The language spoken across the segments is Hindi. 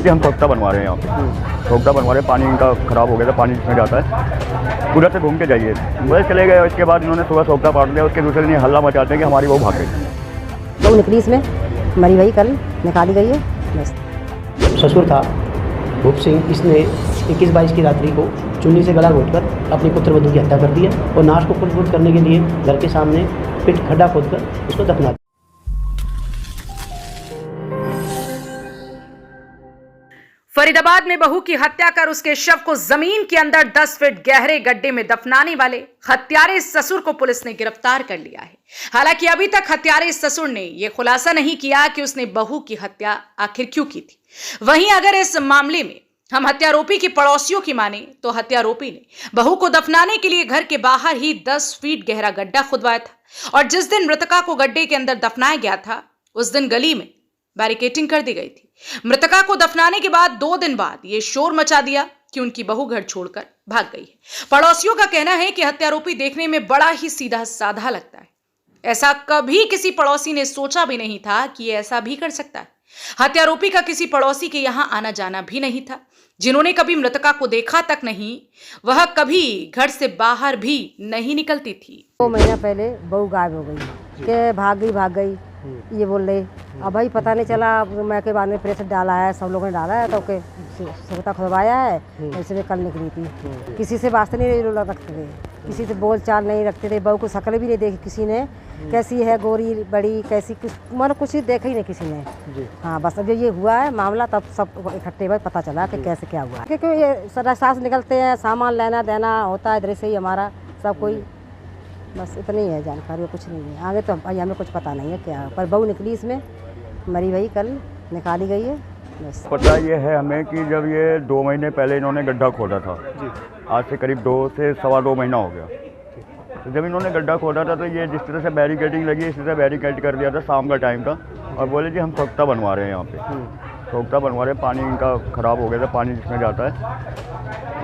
बोले कि हम सोख्ता बनवा रहे हैं यहाँ पे, सोख्ता बनवा रहे हैं, पानी इनका ख़राब हो गया था, पानी जिसमें जाता है उधर से घूम के जाइए। बस चले गए। उसके बाद इन्होंने सुबह सोख्ता पाट दिया। उसके दूसरे दिन हल्ला मचाते हैं कि हमारी वो भाग गई। वो निकली इसमें मरी वही कल निकाली गई है। बस ससुर था भूप सिंह, इसने 21-22 की रात्रि को चुन्नी से गला घोटकर अपनी पुत्रवधू की हत्या कर दी है और नाश को कुलबुल करने के लिए घर के सामने पिट खड्डा खोदकर उसको दफना दिया। फरीदाबाद में बहू की हत्या कर उसके शव को जमीन के अंदर 10 फीट गहरे गड्ढे में दफनाने वाले हत्यारे ससुर को पुलिस ने गिरफ्तार कर लिया है। हालांकि अभी तक हत्यारे ससुर ने यह खुलासा नहीं किया कि उसने बहू की हत्या आखिर क्यों की थी। वहीं अगर इस मामले में हम हत्यारोपी के पड़ोसियों की माने तो हत्यारोपी ने बहू को दफनाने के लिए घर के बाहर ही 10 फीट गहरा गड्ढा खुदवाया था और जिस दिन मृतका को गड्ढे के अंदर दफनाया गया था उस दिन गली में बैरिकेडिंग कर दी गई थी। मृतका को दफनाने के बाद 2 दिन बाद ये शोर मचा दिया कि उनकी बहू घर छोड़कर भाग गई है। पड़ोसियों का कहना है कि हत्यारोपी देखने में बड़ा ही सीधा साधा लगता है। ऐसा कभी किसी पड़ोसी ने सोचा भी नहीं था कि ये ऐसा भी कर सकता है। हत्यारोपी का किसी पड़ोसी के यहाँ आना जाना भी नहीं था। जिन्होंने कभी मृतका को देखा तक नहीं, वह कभी घर से बाहर भी नहीं निकलती थी। 2 महीना पहले बहू गायब हो गई के भाग गई ये बोल रहे। अब भाई पता नहीं चला। मैं के बाद में प्रेस डाला है, सब लोगों ने डाला है तो के सोख्ता खुदवाया है। ऐसे में कल निकली थी। किसी से वास्ते नहीं रखते थे, किसी से बोल चाल नहीं रखते थे। बहू को शक्ल भी नहीं देखी किसी ने, कैसी है, गोरी बड़ी कैसी, मतलब कुछ देखा ही नहीं किसी ने। हाँ बस अब ये हुआ है मामला, तब सब इकट्ठे हुए पता चला कि कैसे क्या हुआ। क्योंकि ये रास्ता से निकलते हैं, सामान लेना देना होता है इधर से ही हमारा सब कोई। बस इतनी है जानकारी, कुछ नहीं है। आगे तो भाई हमें कुछ पता नहीं है क्या, पर बहू निकली इसमें मरी वही कल निकाली गई है। बस पता ये है हमें कि जब ये 2 महीने पहले इन्होंने गड्ढा खोदा था, आज से करीब 2 से सवा 2 महीना हो गया। तो जब इन्होंने गड्ढा खोदा था तो ये जिस तरह से बैरिकेडिंग लगी इसी तरह बैरिकेड कर दिया था शाम का टाइम था और बोले कि हम सोख्ता बनवा रहे हैं यहाँ पे, सोख्ता बनवा रहे हैं, पानी इनका ख़राब हो गया था, पानी जिसमें जाता है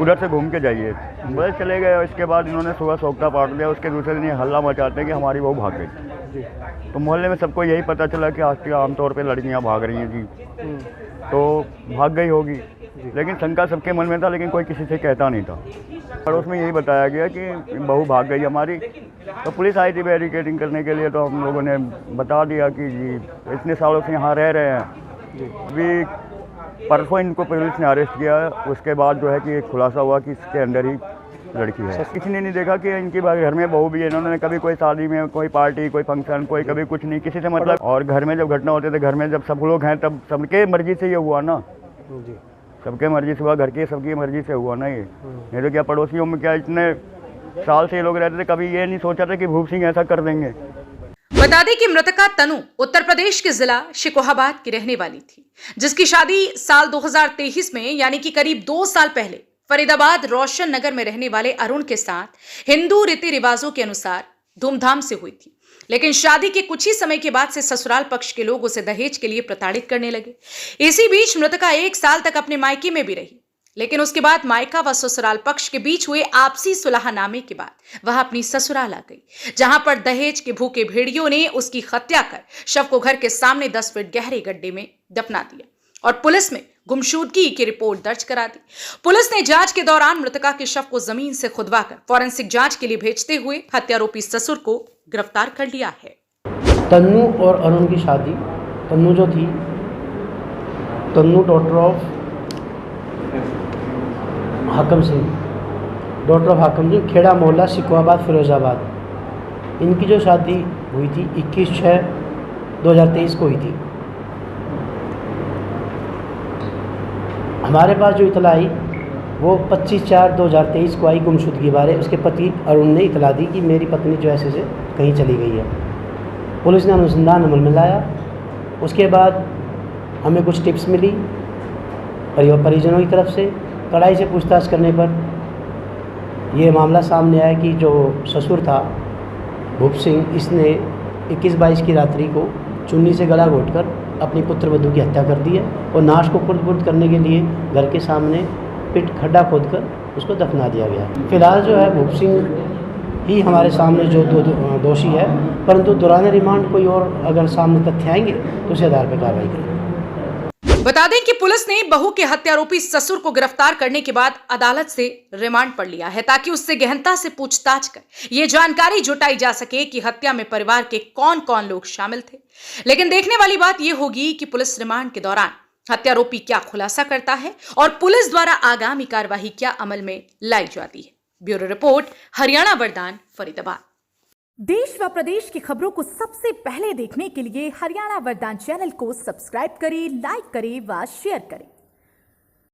उधर से घूम के जाइए। बस चले गए। इसके बाद इन्होंने सुबह सोख्ता पाट दिया। उसके दूसरे दिन हल्ला मचाते हैं कि हमारी वो भाग गई। तो मोहल्ले में सबको यही पता चला कि आज आमतौर पे लड़कियां भाग रही हैं जी, तो भाग गई होगी। लेकिन शंका सबके मन में था, लेकिन कोई किसी से कहता नहीं था। पड़ोस में यही बताया गया कि बहू भाग गई हमारी। तो पुलिस आई थी बैरिकेडिंग करने के लिए, तो हम लोगों ने बता दिया कि जी इतने सालों से यहाँ रह रहे हैं। अभी परसों इनको पुलिस ने अरेस्ट किया। उसके बाद जो है कि खुलासा हुआ कि इसके अंदर ही लड़की है। किसी ने नहीं देखा कि इनकी घर में बहू भी है। इन्होंने कभी कोई शादी में, कोई पार्टी, कोई फंक्शन, कोई कभी कुछ नहीं, किसी से मतलब। और घर में जब घटना होते थे, घर में जब सब लोग हैं तब सबके मर्जी से ये हुआ ना, सबके मर्जी से हुआ, घर के सबकी मर्जी से हुआ ना ये। नहीं तो क्या पड़ोसियों में क्या इतने साल से ये लोग रहते थे, कभी ये नहीं सोचा था कि भूप सिंह ऐसा कर देंगे। बता दें कि मृतका तनु उत्तर प्रदेश के जिला शिकोहाबाद की रहने वाली थी, जिसकी शादी साल 2023 में यानी कि करीब 2 साल पहले फरीदाबाद रोशन नगर में रहने वाले अरुण के साथ हिंदू रीति रिवाजों के अनुसार धूमधाम से हुई थी। लेकिन शादी के कुछ ही समय के बाद से ससुराल पक्ष के लोग उसे दहेज के लिए प्रताड़ित करने लगे। इसी बीच मृतका 1 साल तक अपने मायके में भी रही, लेकिन उसके बाद मायका व ससुराल पक्ष के बीच हुए आपसी सुलहनामे के बाद वह अपनी ससुराल आ गई, जहां पर दहेज के भूखे भेड़ियों ने उसकी हत्या कर शव को घर के सामने 10 फीट गहरे गड्ढे में दफना दिया और पुलिस में गुमशुदगी की रिपोर्ट दर्ज करा दी। पुलिस ने जांच के दौरान मृतका के शव को जमीन से खुदवाकर फॉरेंसिक जांच के लिए भेजते हुए हत्यारोपी ससुर को गिरफ्तार कर लिया है। तन्नू और अरुण की शादी, तन्नू जो थी, Tannu daughter of Hakam Singh, daughter of Hakam Singh, Kheda मोहल्ला शिकोहाबाद फिरोजाबाद। इनकी जो शादी हुई थी 21/6/2023 को हुई थी। हमारे पास जो इतला आई वो 25/4/2023 को आई गुमशुदगी बारे। उसके पति अरुण ने इतला दी कि मेरी पत्नी जो ऐसे से कहीं चली गई है। पुलिस ने अनुसंधान अमल में लाया। उसके बाद हमें कुछ टिप्स मिली परिजनों की तरफ से। कड़ाई से पूछताछ करने पर ये मामला सामने आया कि जो ससुर था भूप सिंह, इसने 21-22 की रात्रि को चुन्नी से गला घोटकर अपनी पुत्रवधू की हत्या कर दी है और नाश को कुलबुल करने के लिए घर के सामने पिट खड्डा खोदकर उसको दफना दिया गया। फिलहाल जो है भूप सिंह ही हमारे सामने जो दोषी है, परंतु दौरान रिमांड कोई और अगर सामने तथ्य आएंगे तो उस आधार पर कार्रवाई करेंगे। बता दें कि पुलिस ने बहू के हत्यारोपी ससुर को गिरफ्तार करने के बाद अदालत से रिमांड पर लिया है ताकि उससे गहनता से पूछताछ कर यह जानकारी जुटाई जा सके कि हत्या में परिवार के कौन कौन लोग शामिल थे। लेकिन देखने वाली बात यह होगी कि पुलिस रिमांड के दौरान हत्यारोपी क्या खुलासा करता है और पुलिस द्वारा आगामी कार्रवाई क्या अमल में लाई जाती है। ब्यूरो रिपोर्ट, हरियाणा वरदान, फरीदाबाद। देश व प्रदेश की खबरों को सबसे पहले देखने के लिए हरियाणा वरदान चैनल को सब्सक्राइब करें, लाइक करें व शेयर करें।